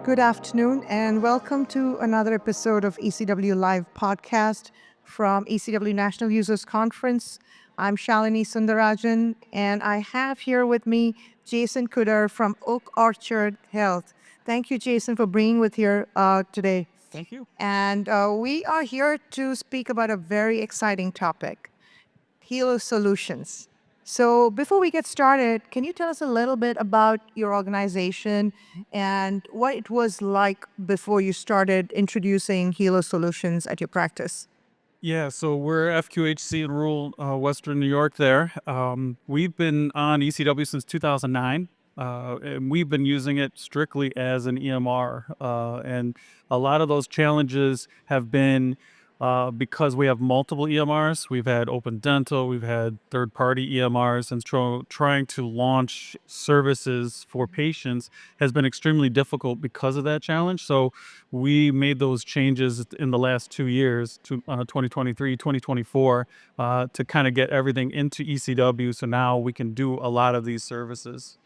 Good afternoon, and welcome to another episode of ECW Live podcast from ECW National Users Conference. I'm Shalini Sundarajan, and I have here with me Jason Kuder from Oak Orchard Health. Thank you, Jason, for being with here today. Thank you. And we are here to speak about a very exciting topic, healow solutions. So, before we get started, can you tell us a little bit about your organization and what it was like before you started introducing healow solutions at your practice? Yeah, so we're FQHC in rural Western New York there. We've been on ECW since 2009, and we've been using it strictly as an EMR. And a lot of those challenges have been because we have multiple EMRs. We've had Open Dental, we've had third-party EMRs, and trying to launch services for patients has been extremely difficult because of that challenge. So we made those changes in the last 2 years, to 2023, 2024, to kind of get everything into ECW. So now we can do a lot of these services.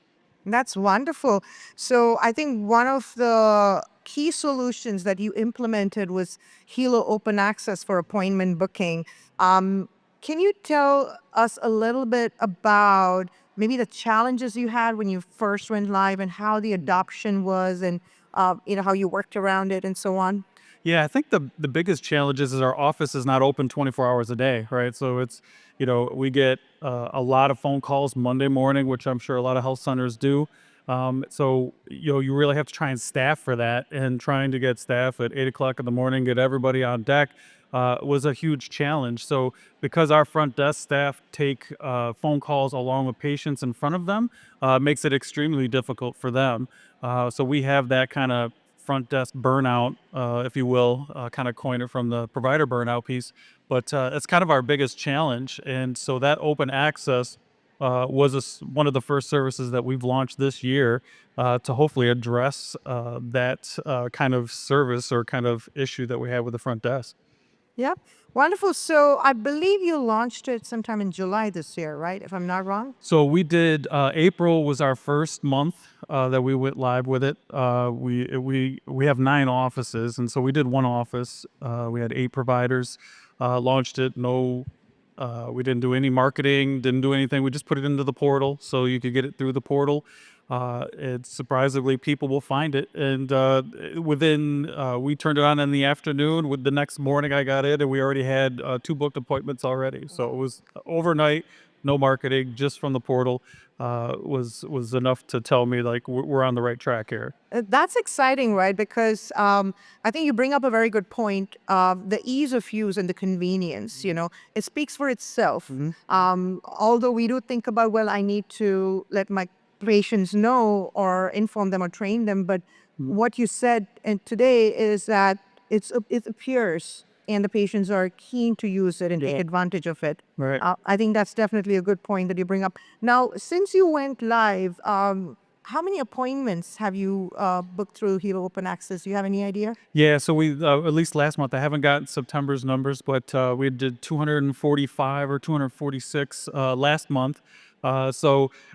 That's wonderful. So, I think one of the key solutions that you implemented was Helo Open Access for appointment booking. Um, can you tell us a little bit about maybe the challenges you had when you first went live and how the adoption was and how you worked around it and so on? Yeah, I think the biggest challenge is our office is not open 24 hours a day, right? So we get a lot of phone calls Monday morning, which I'm sure a lot of health centers do. So you really have to try and staff for that, and trying to get staff at 8 o'clock in the morning, get everybody on deck, was a huge challenge. So because our front desk staff take phone calls along with patients in front of them, makes it extremely difficult for them. So we have that kind of front desk burnout, if you will, kind of coin it from the provider burnout piece. But it's kind of our biggest challenge. And so that open access was one of the first services that we've launched this year to hopefully address that kind of service or kind of issue that we have with the front desk. Yeah, wonderful. So, I believe you launched it sometime in July this year, right? If I'm not wrong. So we did. April was our first month that we went live with it. We have 9 offices, and so we did one office. We had 8 providers. Launched it. No, we didn't do any marketing. Didn't do anything. We just put it into the portal, so you could get it through the portal. And surprisingly, people will find it. And we turned it on in the afternoon. With the next morning, I got it, and we already had 2 booked appointments already. So it was overnight, no marketing, just from the portal. Was enough to tell me like we're on the right track here. That's exciting, right? Because I think you bring up a very good point. The ease of use and the convenience, it speaks for itself. Although we do think about, well, I need to let my patients know or inform them or train them. But what you said and today is that it appears and the patients are keen to use it and take Yeah. advantage of it. Right. I think that's definitely a good point that you bring up. Now, since you went live, how many appointments have you booked through Helo Open Access? Do you have any idea? Yeah, so we at least last month. I haven't gotten September's numbers, but we did 245 or 246 last month.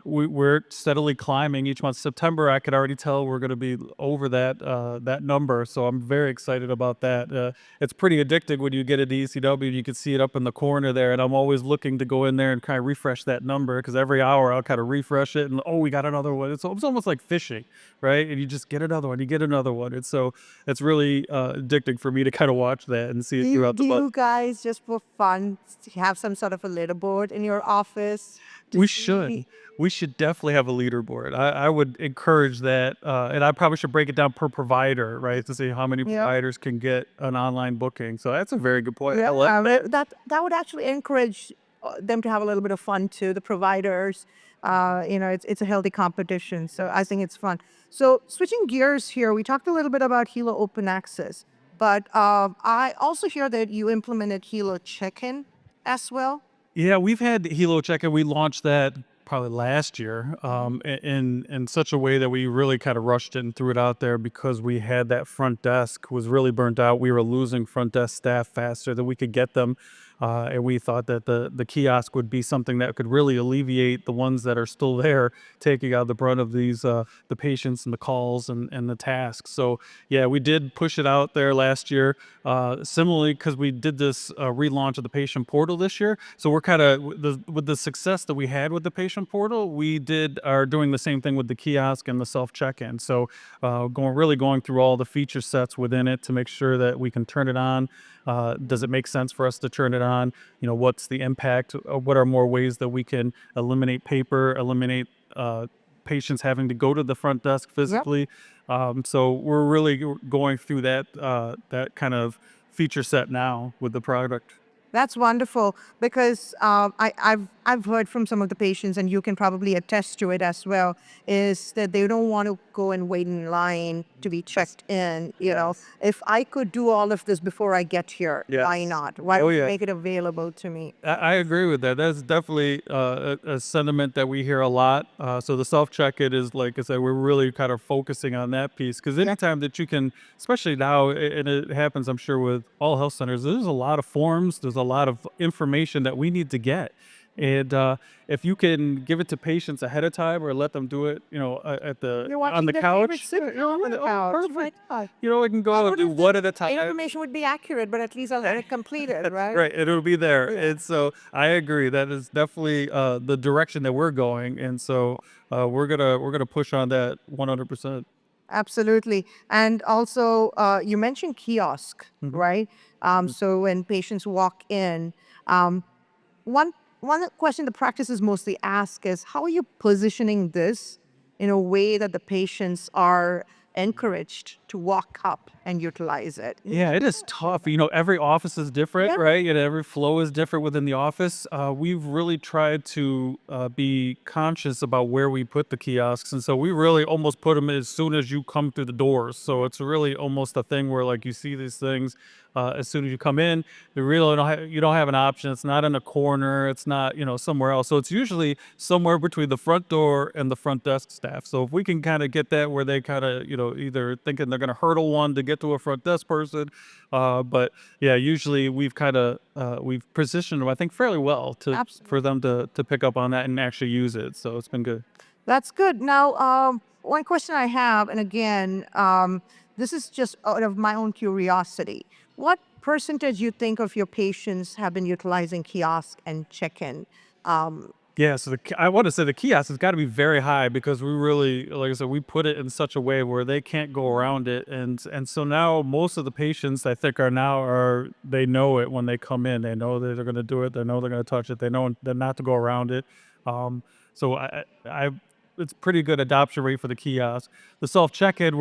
We're steadily climbing each month. September, I could already tell we're going to be over that number. So I'm very excited about that. It's pretty addicting when you get an ECW. You can see it up in the corner there, and I'm always looking to go in there and kind of refresh that number, because every hour I'll kind of refresh it, and we got another one. It's almost like fishing, right? And you just get another one, you get another one. And so it's really addicting for me to kind of watch that and see Do it you, throughout the do month. you guys, just for fun, have some sort of a leaderboard in your office to We see? should. We should definitely have a leaderboard. I would encourage that, and I probably should break it down per provider, right, to see how many Yeah. providers can get an online booking. So that's a very good point. I Yeah, like that. that would actually encourage them to have a little bit of fun too. The providers, it's a healthy competition, so I think it's fun. So switching gears here, we talked a little bit about Helo Open Access, but I also hear that you implemented Helo Check-in as well. Yeah, we've had Helo Check-in. We launched that probably last year, in such a way that we really kind of rushed it and threw it out there, because we had that front desk was really burnt out. We were losing front desk staff faster than we could get them. and we thought that the kiosk would be something that could really alleviate the ones that are still there, taking out the brunt of these the patients and the calls and the tasks. So yeah, we did push it out there last year. Similarly, because we did this relaunch of the patient portal this year, so we're kind of with the success that we had with the patient portal, we are doing the same thing with the kiosk and the self check-in. So going through all the feature sets within it to make sure that we can turn it on. Does it make sense for us to turn it on? What's the impact? What are more ways that we can eliminate paper, eliminate patients having to go to the front desk physically? So we're really going through that kind of feature set now with the product. That's wonderful because I've heard from some of the patients, and you can probably attest to it as well, is that they don't want to go and wait in line to be checked in. If I could do all of this before I get here, why not? Why Oh yeah. make it available to me? I agree with that. That's definitely a sentiment that we hear a lot. So the self check it is, like I said, we're really kind of focusing on that piece because anytime that you can, especially now, and it happens, I'm sure, with all health centers, there's a lot of forms, there's a lot of information that we need to get. And if you can give it to patients ahead of time or let them do it, at You're on watching the their favorite couch, sitcom on the couch. perfect. God. It can go and do one at a time. Information would be accurate, but at least I'll have it completed, right? Right, it'll be there. And so I agree that is definitely the direction that we're going, and so we're gonna push on that 100%. Absolutely. And also, you mentioned kiosk, right? So when patients walk in, um, one question the practices mostly ask is, how are you positioning this in a way that the patients are encouraged to walk up and utilize it? Yeah, it is tough. Every office is different, right? And every flow is different within the office. We've really tried to be conscious about where we put the kiosks. And so we really almost put them as soon as you come through the doors. So it's really almost a thing where, like, you see these things as soon as you come in. You don't have an option. It's not in a corner. It's not, somewhere else. So it's usually somewhere between the front door and the front desk staff. So if we can kind of get that where they kind of, either thinking they're going to hurdle one to get to a front desk person. But yeah, usually we've positioned them, I think, fairly well for them to pick up on that and actually use it. So it's been good. That's good. Now, one question I have, and again, this is just out of my own curiosity. What percentage you think of your patients have been utilizing kiosk and check-in? Yeah, so I want to say the kiosk has got to be very high because we really, like I said, we put it in such a way where they can't go around it, and so now most of the patients, I think, they know it when they come in. They know that they're going to do it. They know they're going to touch it. They know they're not to go around it. So it's pretty good adoption rate for the kiosk. The self check-in,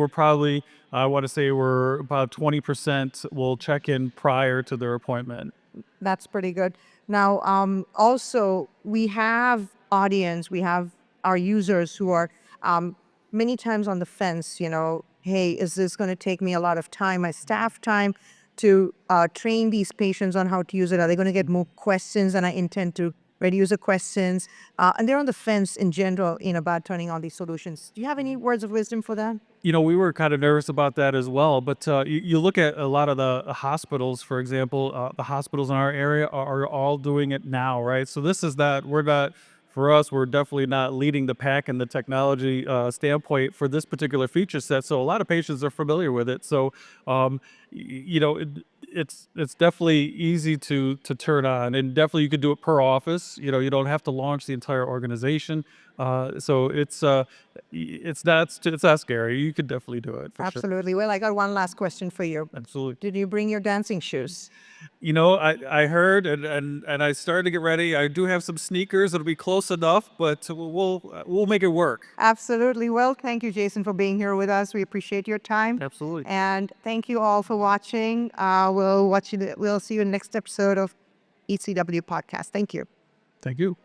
I want to say we're about 20% will check in prior to their appointment. That's pretty good. Now, also, we have our users who are many times on the fence, hey, is this going to take me a lot of time, my staff time, to train these patients on how to use it? Are they going to get more questions than I intend to read user questions? And they're on the fence in general about turning on these solutions. Do you have any words of wisdom for them? We were kind of nervous about that as well. But you look at a lot of the hospitals, for example, the hospitals in our area are all doing it now, right? So for us, we're definitely not leading the pack in the technology standpoint for this particular feature set. So a lot of patients are familiar with it. So, it's definitely easy to turn on, and definitely you could do it per office. You don't have to launch the entire organization. So it's not scary. You could definitely do it for sure. Absolutely. Well, I got one last question for you. Absolutely. Did you bring your dancing shoes? I heard and I started to get ready. I do have some sneakers. It'll be close enough, but we'll make it work. Absolutely. Well, thank you, Jason, for being here with us. We appreciate your time. Absolutely. And thank you all for watching. We'll see you in the next episode of ECW Podcast. Thank you. Thank you.